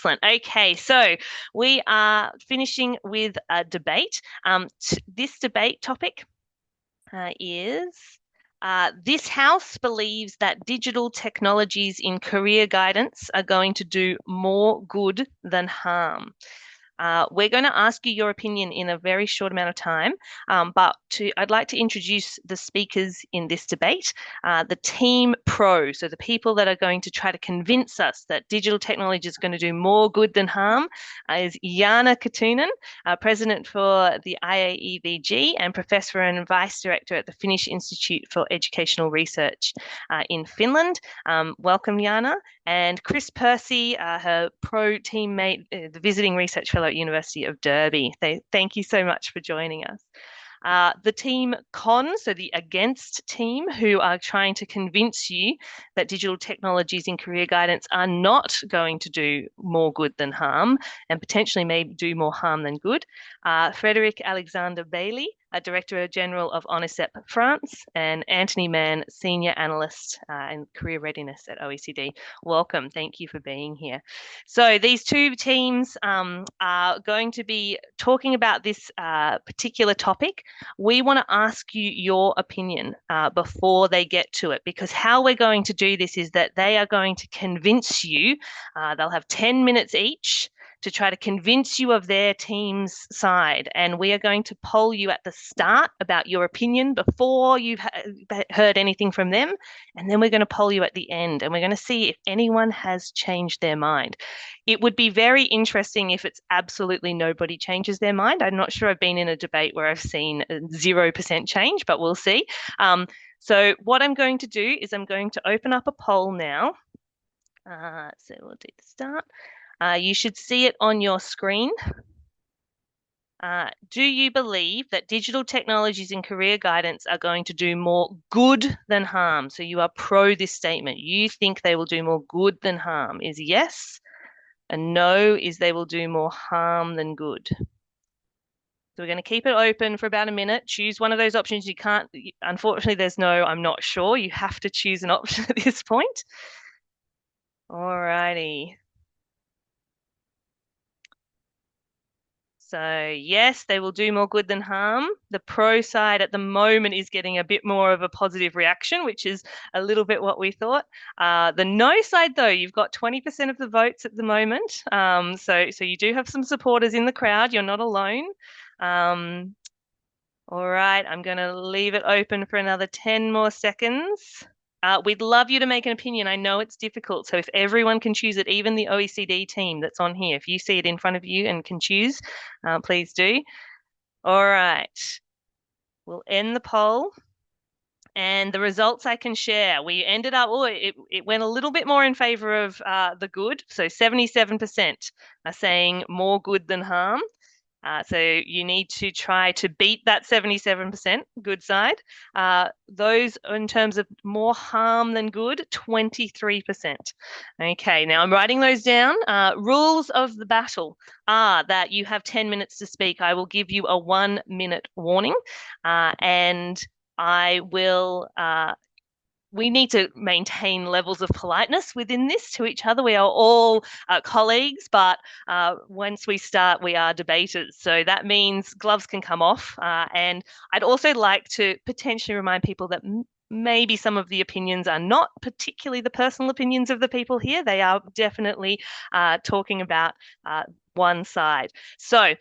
Excellent. Okay, so we are finishing with a debate. This debate topic is this House believes that digital technologies in career guidance are going to do more good than harm. We're going to ask you your opinion in a very short amount of time, but I'd like to introduce the speakers in this debate, the team pro, so the people that are going to try to convince us that digital technology is going to do more good than harm, is Jaana Kettunen, President for the IAEVG and Professor and Vice Director at the Finnish Institute for Educational Research in Finland. Welcome, Jaana. And Chris Percy, her pro teammate, the Visiting Research Fellow at University of Derby. Thank you so much for joining us. The team con, so the against team, who are trying to convince you that digital technologies in career guidance are not going to do more good than harm and potentially may do more harm than good. Frédérique Alexandre-Bailly, Director General of ONISEP France, and Anthony Mann, Senior Analyst in Career Readiness at OECD. Welcome. Thank you for being here. So these two teams are going to be talking about this particular topic. We want to ask you your opinion before they get to it, because how we're going to do this is that they are going to convince you. They'll have 10 minutes each to try to convince you of their team's side. And we are going to poll you at the start about your opinion before you've heard anything from them. And then we're going to poll you at the end, and we're going to see if anyone has changed their mind. It would be very interesting if it's absolutely nobody changes their mind. I'm not sure I've been in a debate where I've seen 0% change, but we'll see. So what I'm going to do is I'm going to open up a poll now. So we'll do the start. You should see it on your screen. Do you believe that digital technologies in career guidance are going to do more good than harm? So you are pro this statement. You think they will do more good than harm. Is yes, and no is they will do more harm than good. So we're going to keep it open for about a minute. Choose one of those options. You can't, unfortunately, there's no I'm not sure. You have to choose an option at this point. All righty. So yes, they will do more good than harm. The pro side at the moment is getting a bit more of a positive reaction, which is a little bit what we thought. The no side, though, you've got 20% of the votes at the moment. So you do have some supporters in the crowd. You're not alone. All right, I'm going to leave it open for another 10 more seconds. We'd love you to make an opinion. I know it's difficult. So if everyone can choose it, even the OECD team that's on here, if you see it in front of you and can choose, please do. All right. We'll end the poll. And the results I can share. We ended up, it went a little bit more in favor of the good. So 77% are saying more good than harm. So you need to try to beat that 77% good side. Those in terms of more harm than good, 23%. Okay, now I'm writing those down. Rules of the battle are that you have 10 minutes to speak. I will give you a 1-minute warning, and I will we need to maintain levels of politeness within this to each other. We are all colleagues, but once we start, we are debaters. So that means gloves can come off. And I'd also like to potentially remind people that maybe some of the opinions are not particularly the personal opinions of the people here. They are definitely talking about one side. So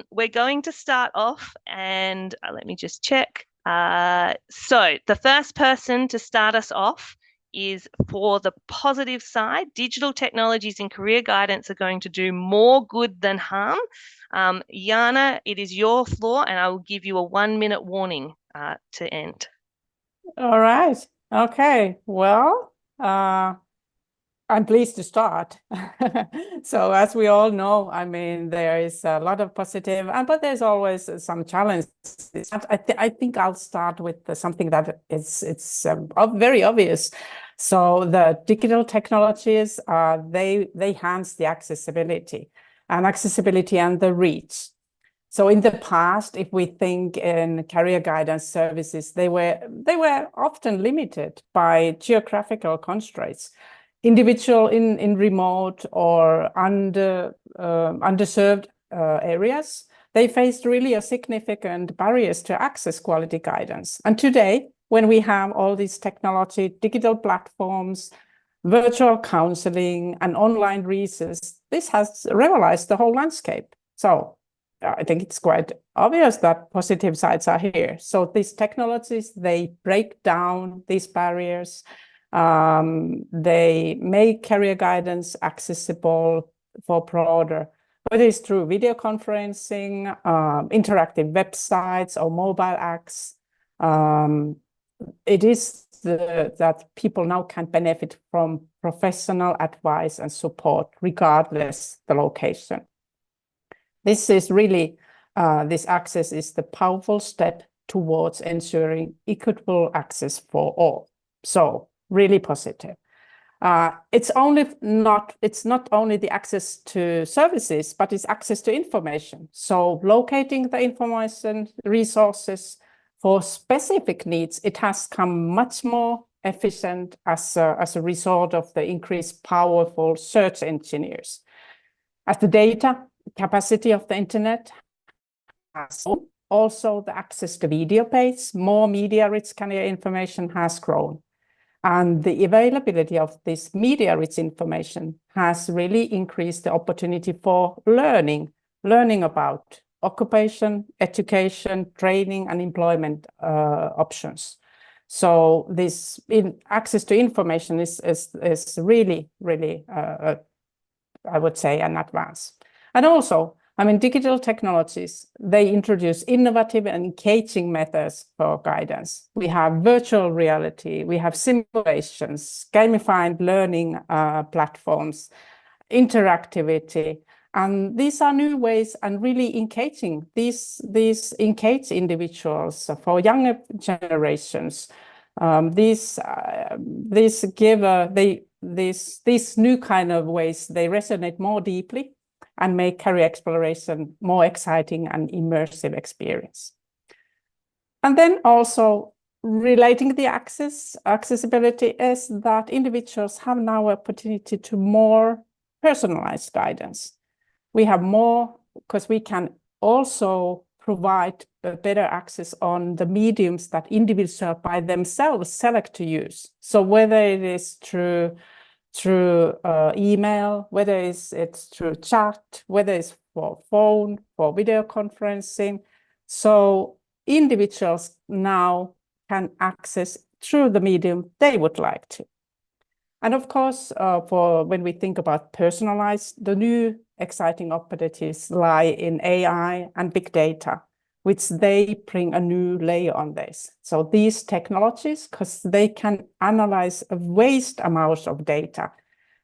we're going to start off, and let me just check. So the first person to start us off is for the positive side. Digital technologies in career guidance are going to do more good than harm. Jaana, it is your floor, and I will give you a 1-minute warning to end. All right. Okay. Well, I'm pleased to start. So as we all know, I mean, there is a lot of positive, but there's always some challenges. I think I'll start with something that it's very obvious. So the digital technologies, they enhance the accessibility and the reach. So in the past, if we think in career guidance services, they were often limited by geographical constraints. individual in remote or underserved areas, they faced really a significant barriers to access quality guidance. And today, when we have all these technology, digital platforms, virtual counseling, and online resources, this has revolutionized the whole landscape. So I think it's quite obvious that positive sides are here. So these technologies, they break down these barriers. They make career guidance accessible for broader, whether it's through video conferencing, interactive websites, or mobile apps. It is that people now can benefit from professional advice and support regardless the location. This is really, this access is the powerful step towards ensuring equitable access for all. So really positive. It's not only the access to services, but it's access to information. So locating the information resources for specific needs, it has come much more efficient as a result of the increased powerful search engineers. As the data capacity of the internet has grown, also the access to video pages, more media-rich career information has grown. And the availability of this media-rich information has really increased the opportunity for learning about occupation, education, training, and employment options. So this access to information is really, I would say, an advance. And also, I mean, digital technologies, they introduce innovative and engaging methods for guidance. We have virtual reality, we have simulations, gamified learning platforms, interactivity, and these are new ways and really engaging. These engage individuals for younger generations. These new kind of ways, they resonate more deeply and make career exploration more exciting and immersive experience. And then also relating the accessibility is that individuals have now opportunity to more personalized guidance. We have more because we can also provide better access on the mediums that individuals by themselves select to use. So whether it is through email, whether it's through chat, whether it's for phone, for video conferencing. So individuals now can access through the medium they would like to. And of course, for when we think about personalized, the new exciting opportunities lie in AI and big data, which they bring a new layer on this. So these technologies, because they can analyze a vast amount of data.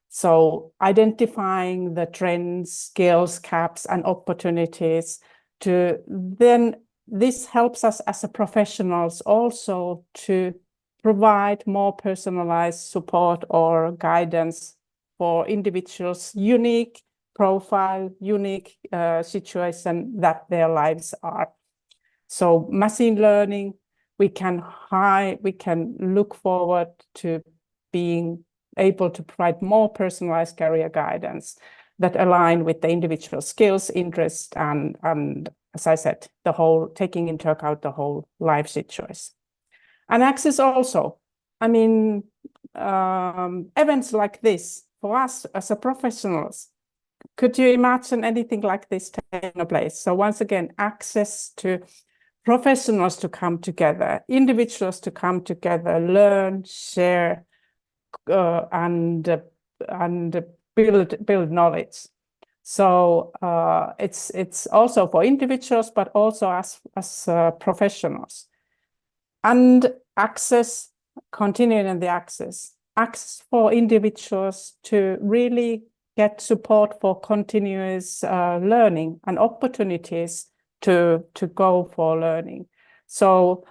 So identifying the trends, skills, gaps, and opportunities then this helps us as a professionals also to provide more personalized support or guidance for individuals' unique profile, unique situation that their lives are. So machine learning, we can look forward to being able to provide more personalized career guidance that align with the individual skills, interests, and as I said, the whole taking into account the whole life situation. And access also, I mean, events like this for us as a professionals, could you imagine anything like this taking place? So once again, access to professionals to come together, individuals to come together, learn, share, and build knowledge. So it's also for individuals, but also as professionals. And access, continuing in the access for individuals to really get support for continuous learning and opportunities to go for learning. So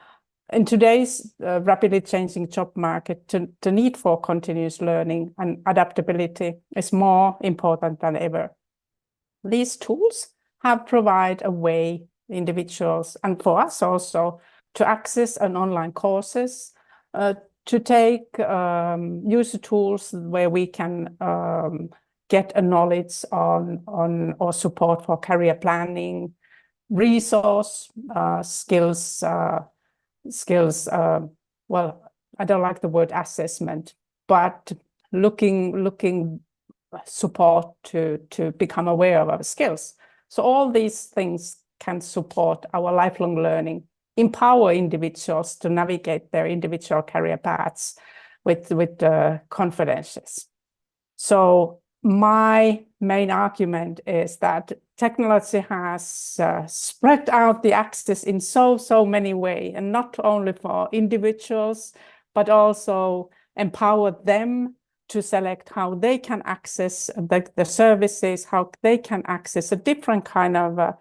in today's rapidly changing job market, the need for continuous learning and adaptability is more important than ever. These tools have provided a way individuals and for us also to access an online courses, to take use the tools where we can get a knowledge on or support for career planning, resource skills. Well, I don't like the word assessment, but looking support to become aware of our skills. So all these things can support our lifelong learning, empower individuals to navigate their individual career paths with confidences. So my main argument is that technology has spread out the access in so many ways, and not only for individuals, but also empower them to select how they can access the services, how they can access a different kind of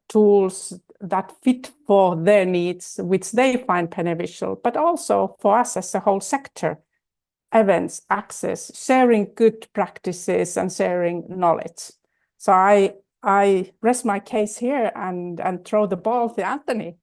tools that fit for their needs, which they find beneficial, but also for us as a whole sector. Events, access, sharing good practices and sharing knowledge. So I rest my case here and throw the ball to Anthony.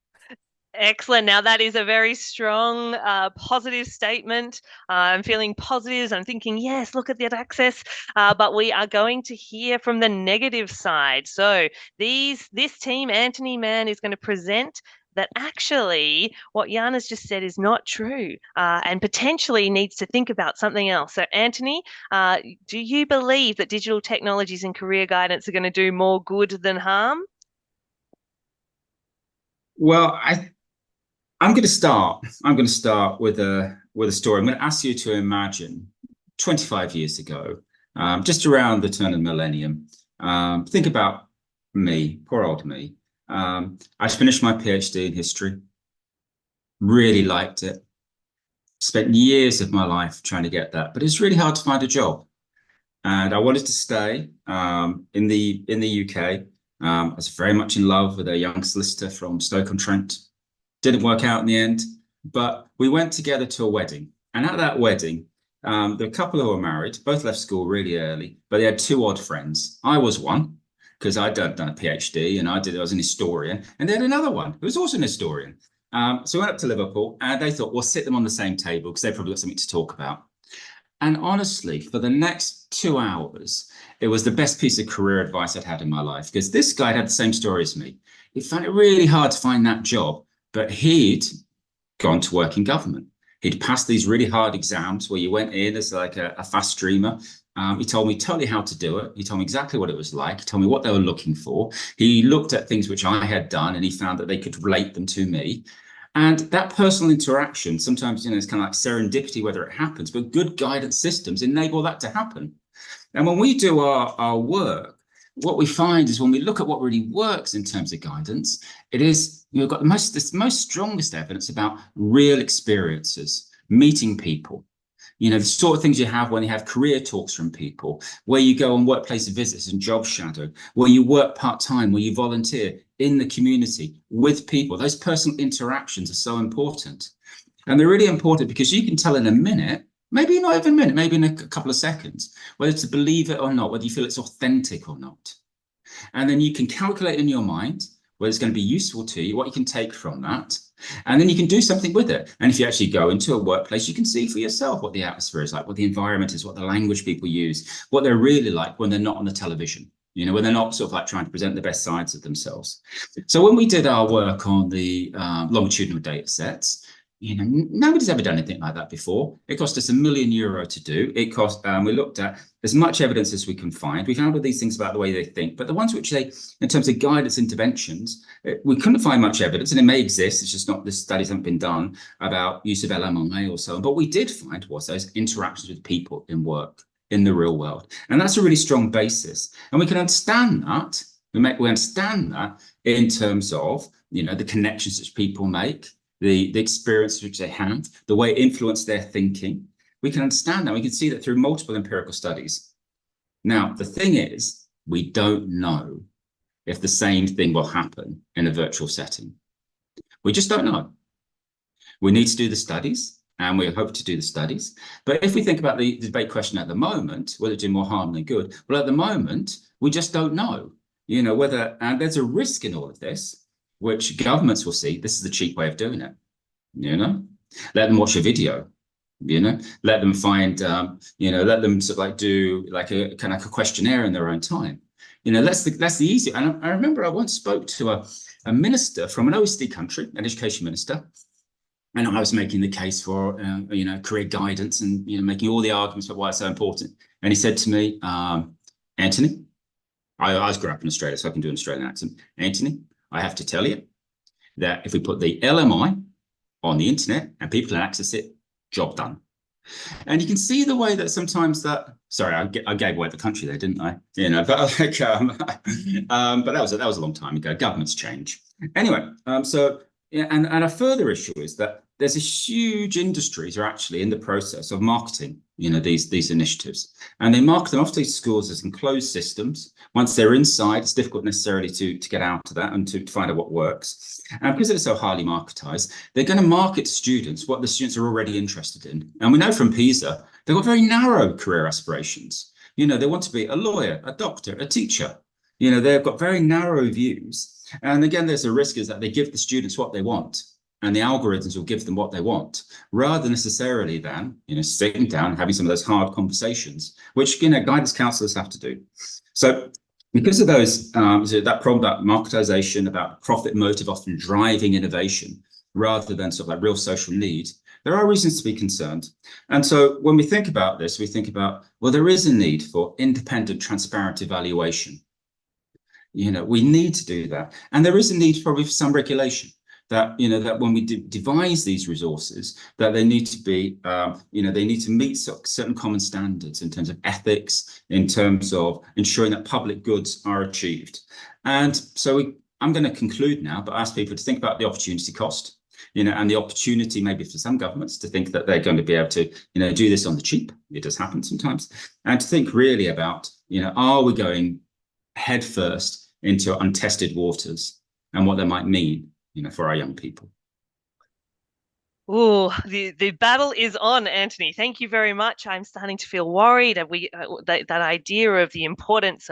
Excellent. Now that is a very strong, positive statement. I'm feeling positive. I'm thinking, yes, look at that access. But we are going to hear from the negative side. So this team, Anthony, Mann, is going to present that actually what Jaana's just said is not true, and potentially needs to think about something else. So Anthony, do you believe that digital technologies and career guidance are going to do more good than harm? Well, I'm going to start with a story. I'm going to ask you to imagine 25 years ago, just around the turn of the millennium. Think about me, poor old me. I finished my PhD in history, really liked it, spent years of my life trying to get that, but it's really hard to find a job. And I wanted to stay in the UK. I was very much in love with a young solicitor from Stoke-on-Trent. Didn't work out in the end, but we went together to a wedding. And at that wedding, the couple who were married, both left school really early, but they had two odd friends. I was one, because I'd done a PhD and I was an historian, and they had another one who was also an historian. So we went up to Liverpool and they thought, we'll sit them on the same table because they've probably got something to talk about. And honestly, for the next 2 hours, it was the best piece of career advice I'd had in my life, because this guy had the same story as me. He found it really hard to find that job, but he'd gone to work in government. He'd passed these really hard exams where you went in as like a fast streamer. He told me totally how to do it. He told me exactly what it was like. He told me what they were looking for. He looked at things which I had done and he found that they could relate them to me. And that personal interaction, sometimes, it's kind of like serendipity, whether it happens, but good guidance systems enable that to happen. And when we do our work, what we find is when we look at what really works in terms of guidance, it is, we've got the most strongest evidence about real experiences, meeting people. The sort of things you have when you have career talks from people, where you go on workplace visits and job shadow, where you work part-time, where you volunteer in the community with people. Those personal interactions are so important. And they're really important because you can tell in a minute, maybe not even a minute, maybe in a couple of seconds, whether to believe it or not, whether you feel it's authentic or not. And then you can calculate in your mind whether it's going to be useful to you, what you can take from that. And then you can do something with it. And if you actually go into a workplace, you can see for yourself what the atmosphere is like, what the environment is, what the language people use, what they're really like when they're not on the television, when they're not sort of like trying to present the best sides of themselves. So when we did our work on the longitudinal data sets, nobody's ever done anything like that before. It cost us €1 million to do. It cost, we looked at as much evidence as we can find. We found all these things about the way they think, but the ones which they, in terms of guidance interventions, we couldn't find much evidence, and it may exist. It's just not, the studies haven't been done about use of LMI or so on. But what we did find was those interactions with people in work, in the real world. And that's a really strong basis. And we can understand that. We understand that in terms of, the connections which people make, the experience which they have, the way it influenced their thinking. We can understand that. We can see that through multiple empirical studies. Now, the thing is, we don't know if the same thing will happen in a virtual setting. We just don't know. We need to do the studies, and we hope to do the studies. But if we think about the debate question at the moment, whether it do more harm than good, well, at the moment, we just don't know, whether, and there's a risk in all of this, which governments will see this is the cheap way of doing it, Let them watch a video, let them find, let them sort of like do like a kind of like a questionnaire in their own time. That's the easy. And I remember I once spoke to a minister from an OECD country, an education minister, and I was making the case for, career guidance and, making all the arguments about why it's so important. And he said to me, Anthony, I grew up in Australia, so I can do an Australian accent. Anthony, I have to tell you that if we put the LMI on the internet and people can access it, job done. And you can see the way that sometimes that, sorry, I gave away the country there, didn't I? But like, but that was a long time ago. Governments change. Anyway, so yeah, and a further issue is that there's a huge industries are actually in the process of marketing, these initiatives, and they market them off to schools as enclosed systems. Once they're inside, it's difficult necessarily to get out of that and to find out what works. And because it's so highly marketized, they're going to market to students what the students are already interested in. And we know from PISA, they've got very narrow career aspirations. They want to be a lawyer, a doctor, a teacher. They've got very narrow views. And again, there's a risk is that they give the students what they want, and the algorithms will give them what they want, rather necessarily than, sitting down and having some of those hard conversations, which, guidance counselors have to do. So because of those, that problem about marketization, about profit motive often driving innovation, rather than sort of like real social need, there are reasons to be concerned. And so when we think about this, we think about, well, there is a need for independent, transparent evaluation. We need to do that. And there is a need probably for some regulation that, that when we devise these resources, that they need to be, they need to meet certain common standards in terms of ethics, in terms of ensuring that public goods are achieved. And so I'm going to conclude now, but ask people to think about the opportunity cost, and the opportunity maybe for some governments to think that they're going to be able to, do this on the cheap. It does happen sometimes. And to think really about, are we going head first into untested waters and what that might mean, for our young people. Oh, the battle is on, Anthony. Thank you very much. I'm starting to feel worried that that idea of the importance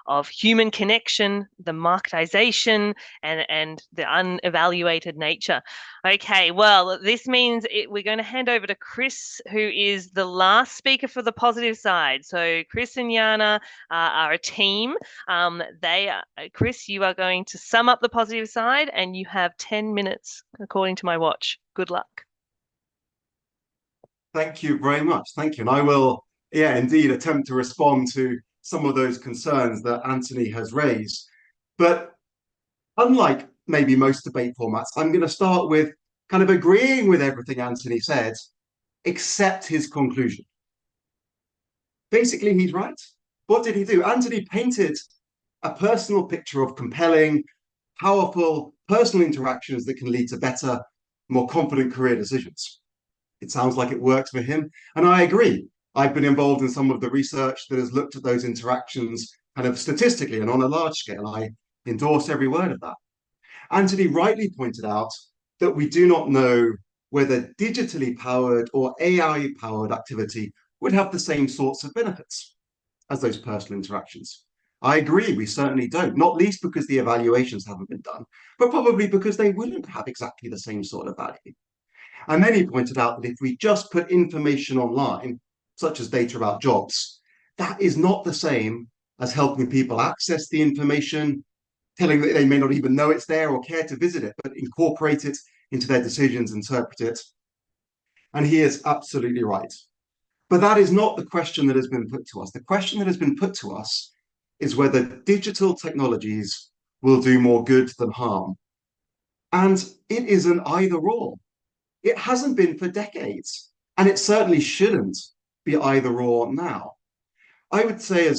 of human connection, the marketization, and the unevaluated nature. Okay, well, this means we're going to hand over to Chris, who is the last speaker for the positive side. So Chris and Jaana are a team. Chris, you are going to sum up the positive side, and you have 10 minutes, according to my watch. Good luck. Thank you very much. Thank you. And I will, indeed attempt to respond to some of those concerns that Anthony has raised. But unlike maybe most debate formats, I'm going to start with kind of agreeing with everything Anthony said, except his conclusion. Basically, he's right. What did he do? Anthony painted a personal picture of compelling, powerful, personal interactions that can lead to better, more confident career decisions. It sounds like it works for him. And I agree. I've been involved in some of the research that has looked at those interactions kind of statistically and on a large scale. I endorse every word of that. Anthony rightly pointed out that we do not know whether digitally powered or AI powered activity would have the same sorts of benefits as those personal interactions. I agree, we certainly don't, not least because the evaluations haven't been done, but probably because they wouldn't have exactly the same sort of value. And then he pointed out that if we just put information online, such as data about jobs, that is not the same as helping people access the information, telling that they may not even know it's there or care to visit it, but incorporate it into their decisions, interpret it. And he is absolutely right. But that is not the question that has been put to us. The question that has been put to us is whether digital technologies will do more good than harm. And it is an either-or. It hasn't been for decades, and it certainly shouldn't be either or now. I would say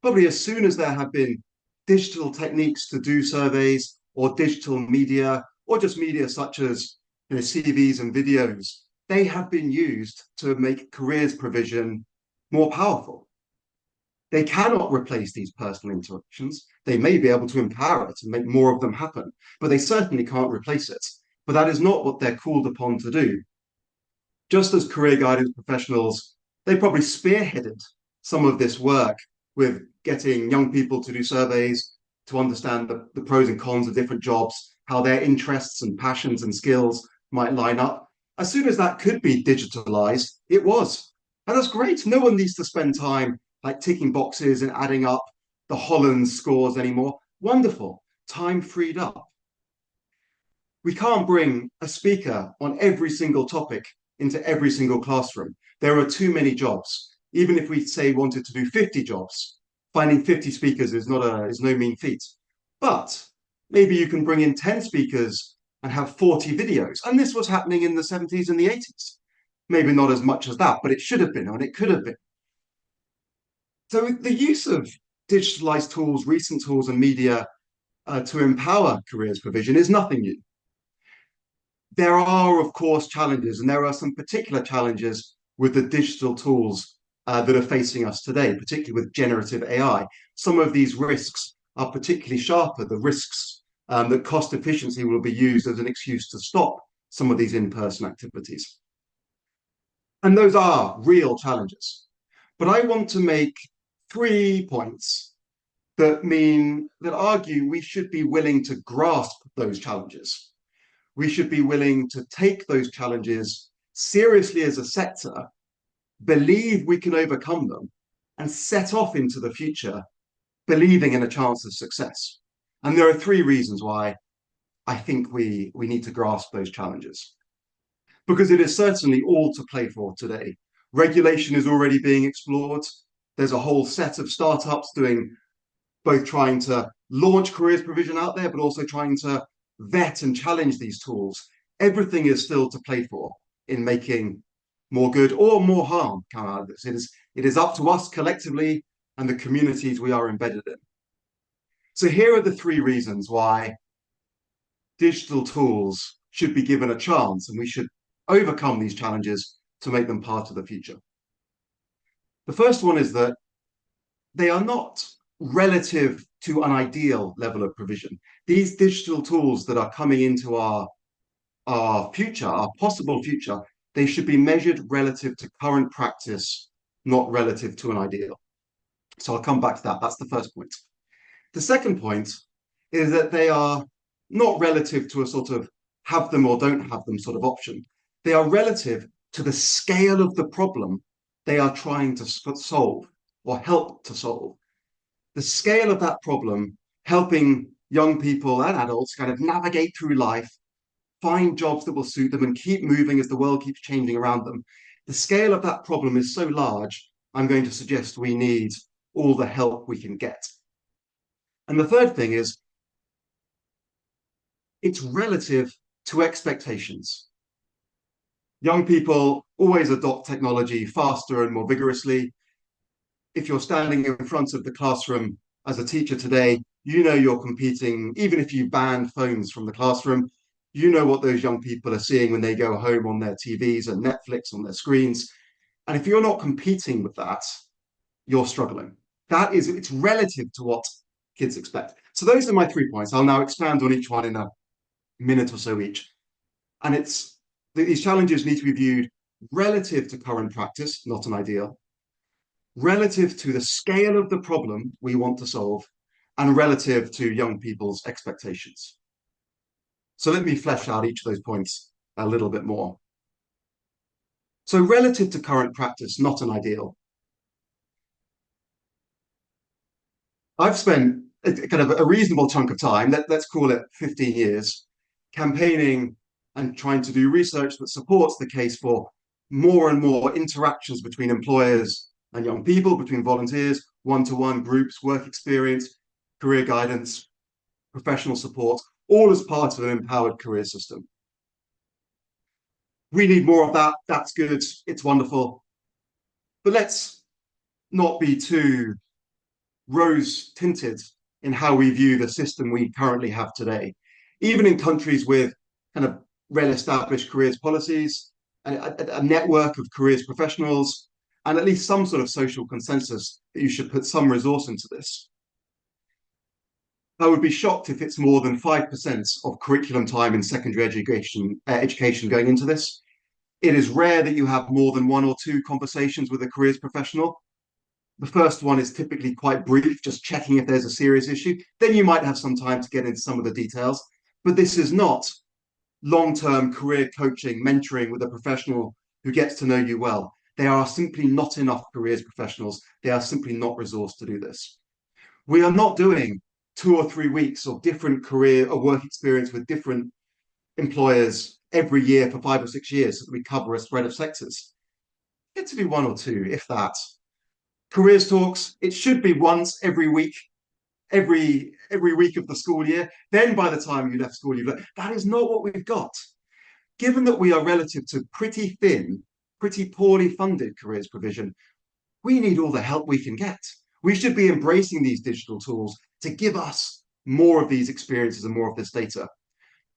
probably as soon as there have been digital techniques to do surveys or digital media or just media such as CVs and videos, they have been used to make careers provision more powerful. They cannot replace these personal interactions. They may be able to empower it and make more of them happen, but they certainly can't replace it. But that is not what they're called upon to do. Just as career guidance professionals, they probably spearheaded some of this work with getting young people to do surveys, to understand the pros and cons of different jobs, how their interests and passions and skills might line up. as soon as that could be digitalized, it was. And that's great. No one needs to spend time like ticking boxes and adding up the Holland scores anymore. Wonderful. Time freed up. We can't bring a speaker on every single topic into every single classroom. There are too many jobs. Even if we say wanted to do 50 jobs, finding 50 speakers is no mean feat. But maybe you can bring in 10 speakers and have 40 videos. And this was happening in the 70s and the 80s. Maybe not as much as that, but it should have been, and it could have been. So the use of digitalized tools, recent tools and media to empower careers provision is nothing new. There are, of course, challenges, and there are some particular challenges with the digital tools that are facing us today, particularly with generative AI. Some of these risks are particularly sharper, the risks that cost efficiency will be used as an excuse to stop some of these in-person activities. And those are real challenges. But I want to make 3 points that argue we should be willing to grasp those challenges. We should be willing to take those challenges seriously as a sector, believe we can overcome them, and set off into the future, believing in a chance of success. And there are 3 reasons why I think we need to grasp those challenges. Because it is certainly all to play for today. Regulation is already being explored. There's a whole set of startups both trying to launch careers provision out there, but also trying to vet and challenge these tools. Everything is still to play for in making more good or more harm come out of this. It is up to us collectively and the communities we are embedded in. So here are the 3 reasons why digital tools should be given a chance, and we should overcome these challenges to make them part of the future. The first one is that they are not relative to an ideal level of provision. These digital tools that are coming into our future, our possible future, they should be measured relative to current practice, not relative to an ideal. So I'll come back to that. That's the first point. The second point is that they are not relative to a sort of have them or don't have them sort of option. They are relative to the scale of the problem they are trying to solve or help to solve. The scale of that problem, helping young people and adults kind of navigate through life, find jobs that will suit them and keep moving as the world keeps changing around them. The scale of that problem is so large, I'm going to suggest we need all the help we can get. And the third thing is, it's relative to expectations. Young people always adopt technology faster and more vigorously. If you're standing in front of the classroom as a teacher today, you know you're competing, even if you ban phones from the classroom, you know what those young people are seeing when they go home on their TVs and Netflix on their screens. And if you're not competing with that, you're struggling. It's relative to what kids expect. So those are my 3 points. I'll now expand on each one in a minute or so each. And these challenges need to be viewed relative to current practice, not an ideal, relative to the scale of the problem we want to solve, and relative to young people's expectations. So let me flesh out each of those points a little bit more. So relative to current practice, not an ideal. I've spent kind of a reasonable chunk of time, let's call it 15 years, campaigning and trying to do research that supports the case for more and more interactions between employers and young people, between volunteers, one-to-one groups, work experience, career guidance, professional support, all as part of an empowered career system. We need more of that. That's good. It's wonderful. But let's not be too rose-tinted in how we view the system we currently have today. Even in countries with kind of well-established careers policies, a network of careers professionals, and at least some sort of social consensus that you should put some resource into this. I would be shocked if it's more than 5% of curriculum time in secondary education going into this. It is rare that you have more than 1 or 2 conversations with a careers professional. The first one is typically quite brief, just checking if there's a serious issue. Then you might have some time to get into some of the details. But this is not long-term career coaching, mentoring with a professional who gets to know you well. There are simply not enough careers professionals. They are simply not resourced to do this. We are not doing 2 or 3 weeks of different career or work experience with different employers every year for 5 or 6 years so that we cover a spread of sectors. Get to do 1 or 2, if that. Careers talks, it should be once every week, every week of the school year. Then by the time you left school, that is not what we've got. Given that we are relative to pretty thin, pretty poorly funded careers provision, we need all the help we can get. We should be embracing these digital tools to give us more of these experiences and more of this data,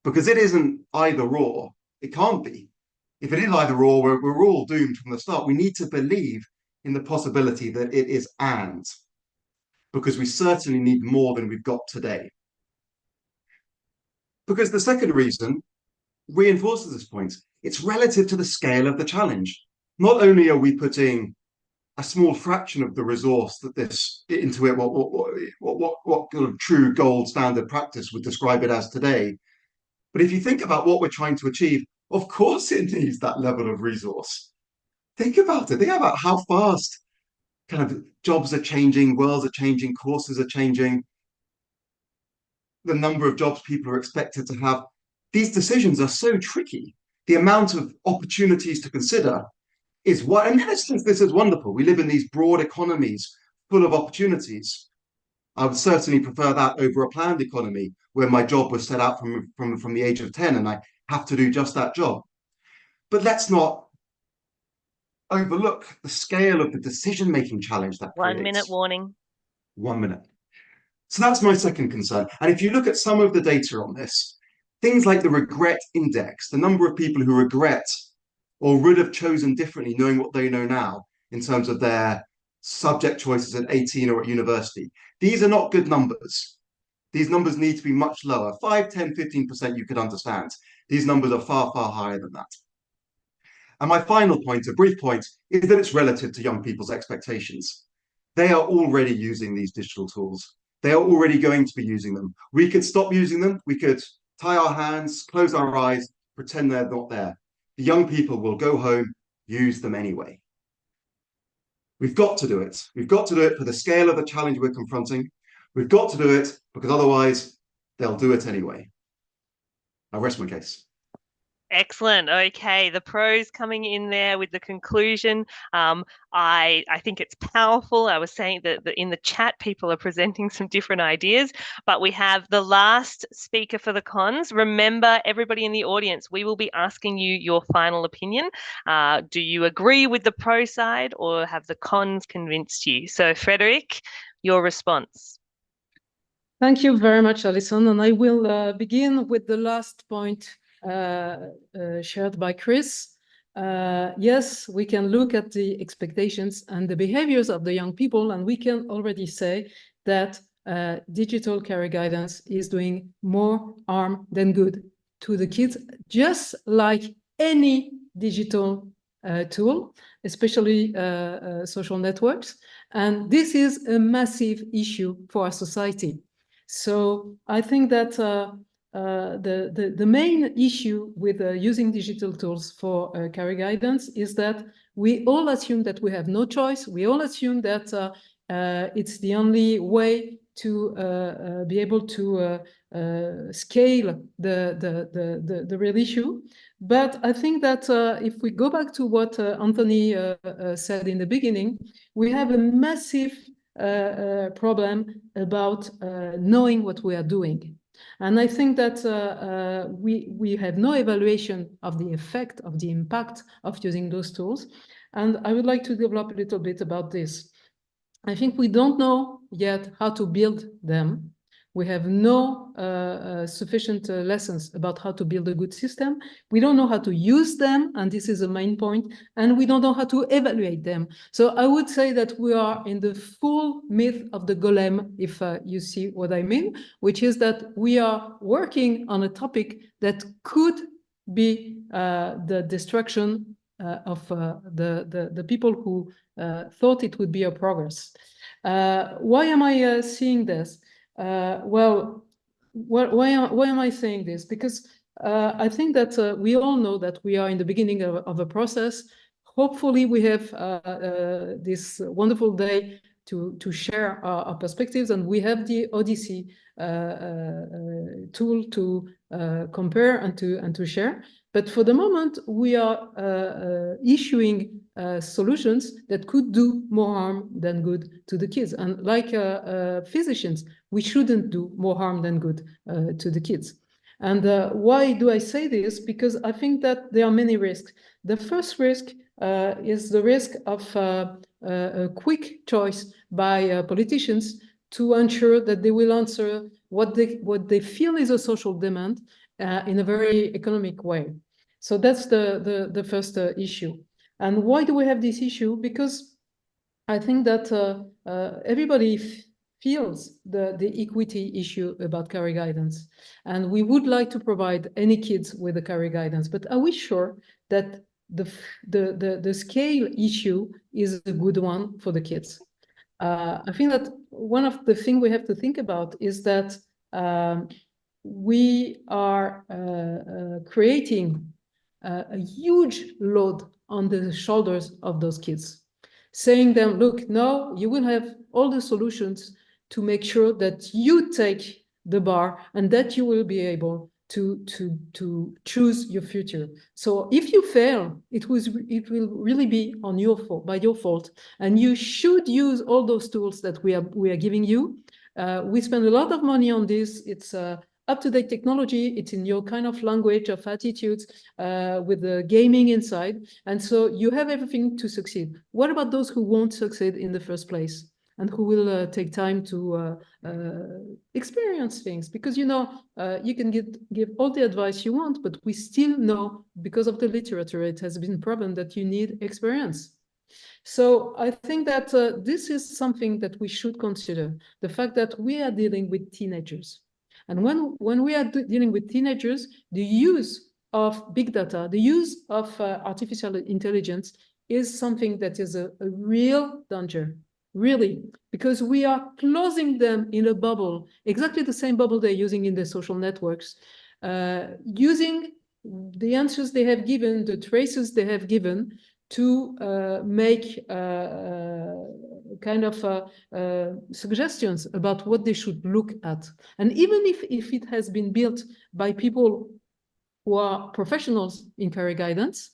because it isn't either or. It can't be. If it is either or, we're all doomed from the start. We need to believe in the possibility that it is and, because we certainly need more than we've got today. Because the second reason reinforces this point. It's relative to the scale of the challenge. Not only are we putting a small fraction of the resource that this into it, what kind of true gold standard practice would describe it as today, but if you think about what we're trying to achieve, of course it needs that level of resource. Think about it. Think about how fast kind of jobs are changing, worlds are changing, courses are changing, the number of jobs people are expected to have. These decisions are so tricky. The amount of opportunities to consider is what, and this is wonderful. We live in these broad economies full of opportunities. I would certainly prefer that over a planned economy where my job was set out from the age of 10 and I have to do just that job. But let's not overlook the scale of the decision-making challenge that creates. 1 minute warning. 1 minute. So that's my second concern. And if you look at some of the data on this, things like the regret index, the number of people who regret or would have chosen differently knowing what they know now in terms of their subject choices at 18 or at university, these are not good numbers. These numbers need to be much lower. 5, 10, 15% you could understand. These numbers are far, far higher than that. And my final point, a brief point, is that it's relative to young people's expectations. They are already using these digital tools. They are already going to be using them. We could stop using them. We could tie our hands, close our eyes, pretend they're not there. The young people will go home, use them anyway. We've got to do it. We've got to do it for the scale of the challenge we're confronting. We've got to do it because otherwise they'll do it anyway. I rest my case. Excellent. Okay, the pros coming in there with the conclusion. I think it's powerful. I was saying that in the chat, people are presenting some different ideas, but we have the last speaker for the cons. Remember, everybody in the audience, we will be asking you your final opinion. Do you agree with the pro side or have the cons convinced you? So, Frédérique, your response. Thank you very much, Alison. And I will begin with the last point shared by Chris. Yes, we can look at the expectations and the behaviors of the young people, and we can already say that digital career guidance is doing more harm than good to the kids, just like any digital tool, especially social networks. And this is a massive issue for our society. So I think that the main issue with using digital tools for career guidance is that we all assume that we have no choice. We all assume that it's the only way to be able to scale the real issue. But I think that if we go back to what Anthony said in the beginning, we have a massive problem about knowing what we are doing. And I think that we have no evaluation of the effect, of the impact of using those tools. And I would like to develop a little bit about this. I think we don't know yet how to build them. We have no sufficient lessons about how to build a good system. We don't know how to use them, and this is the main point, and we don't know how to evaluate them. So I would say that we are in the full myth of the golem, if you see what I mean, which is that we are working on a topic that could be the destruction of the people who thought it would be a progress. Why am I seeing this? Well, why am I saying this? Because I think that we all know that we are in the beginning of a process. Hopefully we have this wonderful day to share our perspectives, and we have the Odyssey tool to compare and to share. But for the moment, we are issuing solutions that could do more harm than good to the kids. And like physicians, we shouldn't do more harm than good to the kids. And why do I say this? Because I think that there are many risks. The first risk is the risk of a quick choice by politicians to ensure that they will answer what they feel is a social demand in a very economic way. So that's the first issue. And why do we have this issue? Because I think that everybody feels the equity issue about career guidance. And we would like to provide any kids with a career guidance, but are we sure that the scale issue is a good one for the kids? I think that one of the things we have to think about is that we are creating a huge load on the shoulders of those kids, saying them, look, no, you will have all the solutions to make sure that you take the bar and that you will be able to choose your future. So if you fail, it will really be on your fault, by your fault, and you should use all those tools that we are giving you. We spend a lot of money on this. It's up-to-date technology. It's in your kind of language of attitudes with the gaming inside. And so you have everything to succeed. What about those who won't succeed in the first place and who will take time to experience things? Because, you know, you can give all the advice you want, but we still know, because of the literature, it has been proven that you need experience. So I think that this is something that we should consider, the fact that we are dealing with teenagers. And when we are dealing with teenagers, the use of big data, the use of artificial intelligence is something that is a real danger, really, because we are closing them in a bubble, exactly the same bubble they're using in their social networks, using the answers they have given, the traces they have given, to make kind of suggestions about what they should look at. And even if it has been built by people who are professionals in career guidance,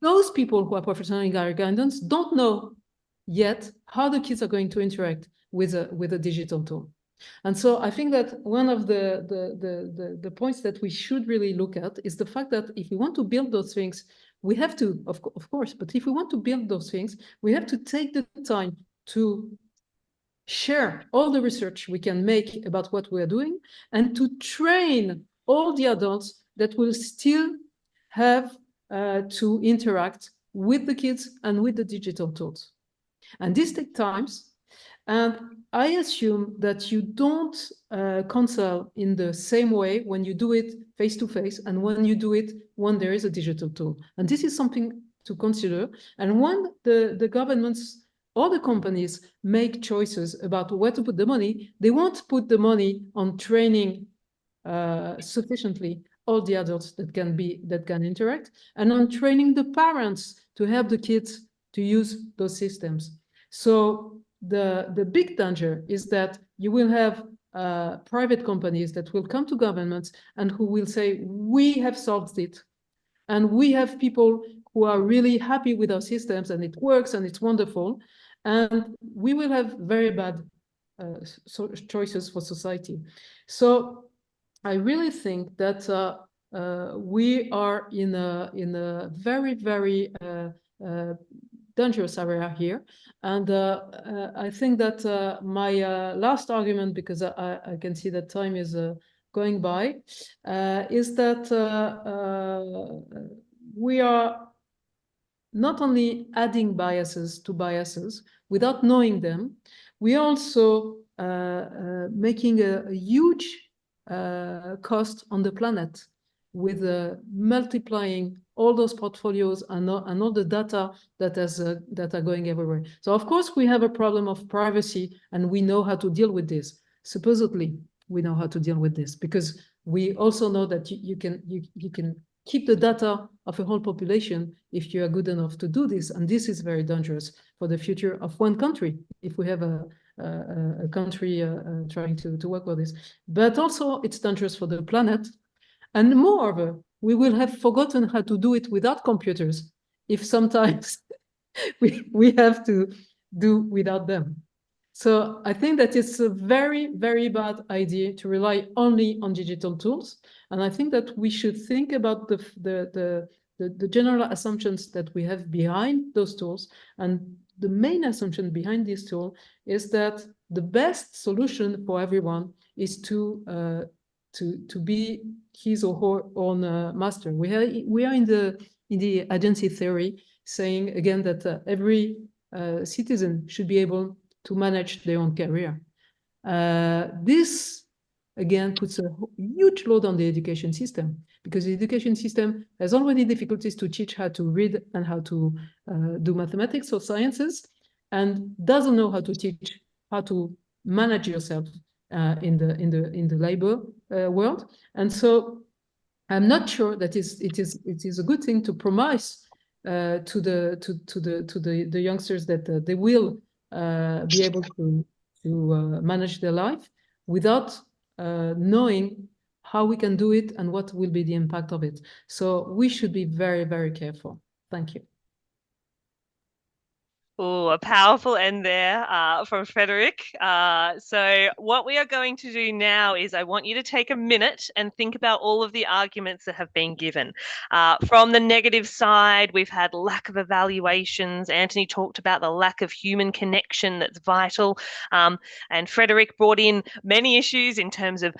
those people who are professional in career guidance don't know yet how the kids are going to interact with a digital tool. And so I think that one of the points that we should really look at is the fact that if we want to build those things, we have to, of course, but if we want to build those things, we have to take the time to share all the research we can make about what we are doing and to train all the adults that will still have to interact with the kids and with the digital tools. And this takes time. And I assume that you don't counsel in the same way when you do it face-to-face and when you do it when there is a digital tool. And this is something to consider. And when the governments or the companies make choices about where to put the money, they won't put the money on training sufficiently all the adults that can interact, and on training the parents to help the kids to use those systems. So the big danger is that you will have private companies that will come to governments and who will say, we have solved it. And we have people who are really happy with our systems and it works and it's wonderful. And we will have very bad choices for society. So I really think that we are in a very, very dangerous area here. And I think that my last argument, because I can see that time is going by, is that we are not only adding biases to biases without knowing them, we are also making a huge cost on the planet with multiplying all those portfolios and all the data that are going everywhere. So of course we have a problem of privacy and we know how to deal with this. Supposedly we know how to deal with this because We also know that you can keep the data of a whole population if you are good enough to do this. And this is very dangerous for the future of one country, if we have a country trying to work with this. But also it's dangerous for the planet. And moreover, we will have forgotten how to do it without computers if sometimes we have to do without them. So I think that it's a very, very bad idea to rely only on digital tools. And I think that we should think about the general assumptions that we have behind those tools. And the main assumption behind this tool is that the best solution for everyone is to be his or her own master. We are in the agency theory saying again that every citizen should be able to manage their own career. This again puts a huge load on the education system, because the education system has already difficulties to teach how to read and how to do mathematics or sciences, and doesn't know how to teach how to manage yourself in the labor world. And so I'm not sure that it is a good thing to promise to the youngsters that they will be able to manage their life without knowing how we can do it and what will be the impact of it. So we should be very, very careful. Thank you. Oh, a powerful end there from Frédérique. So what we are going to do now is I want you to take a minute and think about all of the arguments that have been given. From the negative side, we've had lack of evaluations. Anthony talked about the lack of human connection that's vital. And Frédérique brought in many issues in terms of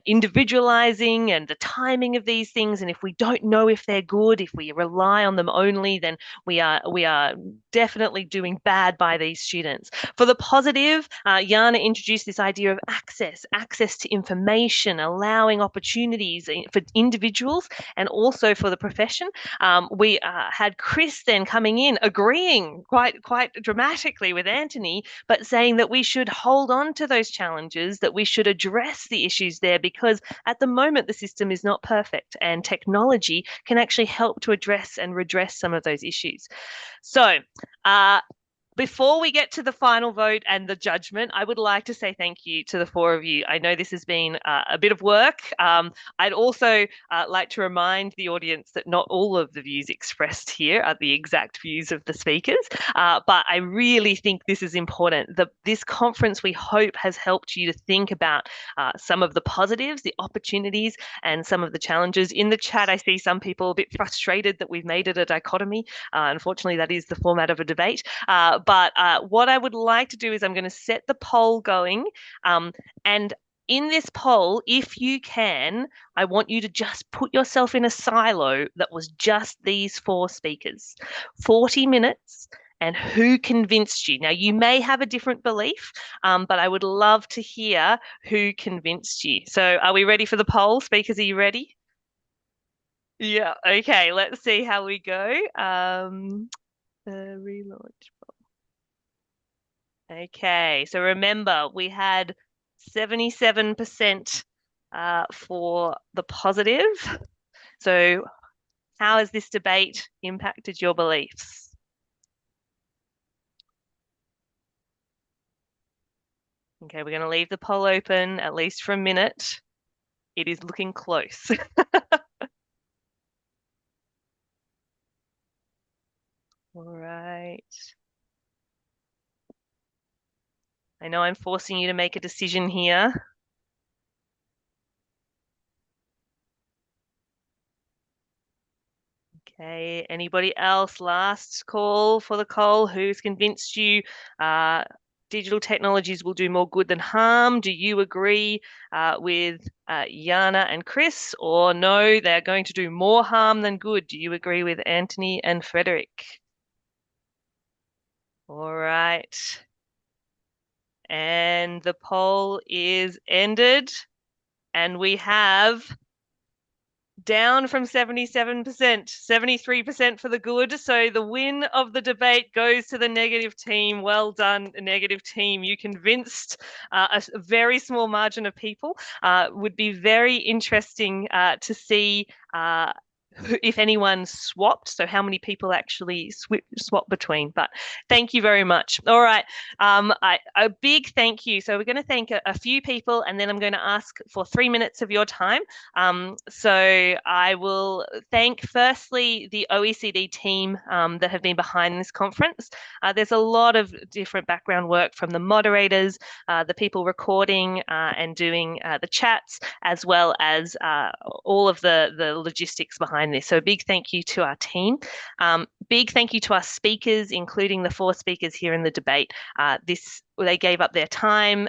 individualizing and the timing of these things. And if we don't know if they're good, if we rely on them only, then we are definitely doing bad by these students. For the positive, Jaana introduced this idea of access to information, allowing opportunities for individuals and also for the profession. We had Chris then coming in, agreeing quite dramatically with Anthony, but saying that we should hold on to those challenges, that we should address the issues there, because at the moment the system is not perfect and technology can actually help to address and redress some of those issues. So before we get to the final vote and the judgment, I would like to say thank you to the four of you. I know this has been a bit of work. I'd also like to remind the audience that not all of the views expressed here are the exact views of the speakers, but I really think this is important. This conference, we hope, has helped you to think about some of the positives, the opportunities, and some of the challenges. In the chat, I see some people a bit frustrated that we've made it a dichotomy. Unfortunately, that is the format of a debate. But what I would like to do is I'm going to set the poll going. And in this poll, if you can, I want you to just put yourself in a silo that was just these four speakers. 40 minutes. And who convinced you? Now, you may have a different belief, but I would love to hear who convinced you. So are we ready for the poll? Speakers, are you ready? Yeah, okay, let's see how we go. Relaunch. Okay, so remember we had 77% for the positive. So how has this debate impacted your beliefs? Okay, we're going to leave the poll open at least for a minute. It is looking close. All right. I know I'm forcing you to make a decision here. Okay, anybody else? Last call for the poll. Who's convinced you digital technologies will do more good than harm? Do you agree with Jaana and Chris, or no, they're going to do more harm than good? Do you agree with Anthony and Frédérique? All right. And the poll is ended, and we have down from 77%, 73% for the good. So the win of the debate goes to the negative team. Well done, negative team. You convinced a very small margin of people. Would be very interesting to see if anyone swapped, so how many people actually swap between. But thank you very much. All right, a big thank you. So we're going to thank a few people, and then I'm going to ask for 3 minutes of your time. So I will thank firstly the OECD team that have been behind this conference. There's a lot of different background work from the moderators, the people recording and doing the chats, as well as all of the logistics behind this. So a big thank you to our team. Big thank you to our speakers, including the 4 speakers here in the debate. They gave up their time.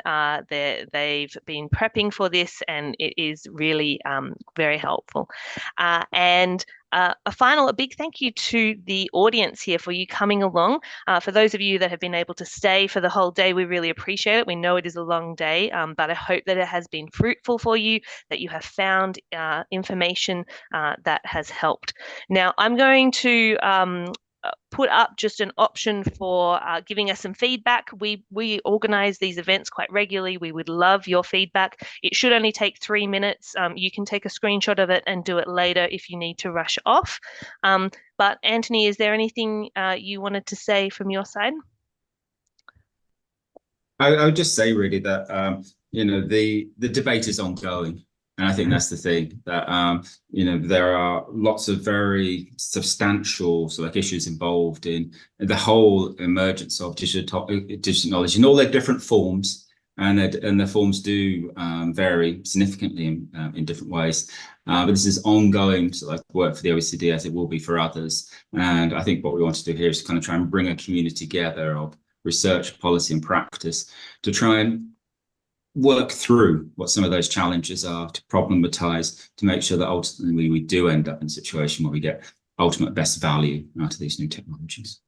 They've been prepping for this, and it is really very helpful. And a big thank you to the audience here for you coming along. For those of you that have been able to stay for the whole day, we really appreciate it. We know it is a long day, but I hope that it has been fruitful for you, that you have found information that has helped. Now, I'm going to put up just an option for giving us some feedback. We organize these events quite regularly. We would love your feedback. It should only take 3 minutes. You can take a screenshot of it and do it later if you need to rush off. But Anthony, is there anything you wanted to say from your side? I would just say really that you know, the debate is ongoing. And I think that's the thing, that you know, there are lots of very substantial issues involved in the whole emergence of digital knowledge in all their different forms, and the forms do vary significantly in different ways. But this is ongoing work for the OECD, as it will be for others. And I think what we want to do here is kind of try and bring a community together of research, policy, and practice to try and work through what some of those challenges are, to problematize, to make sure that ultimately we do end up in a situation where we get ultimate best value out of these new technologies.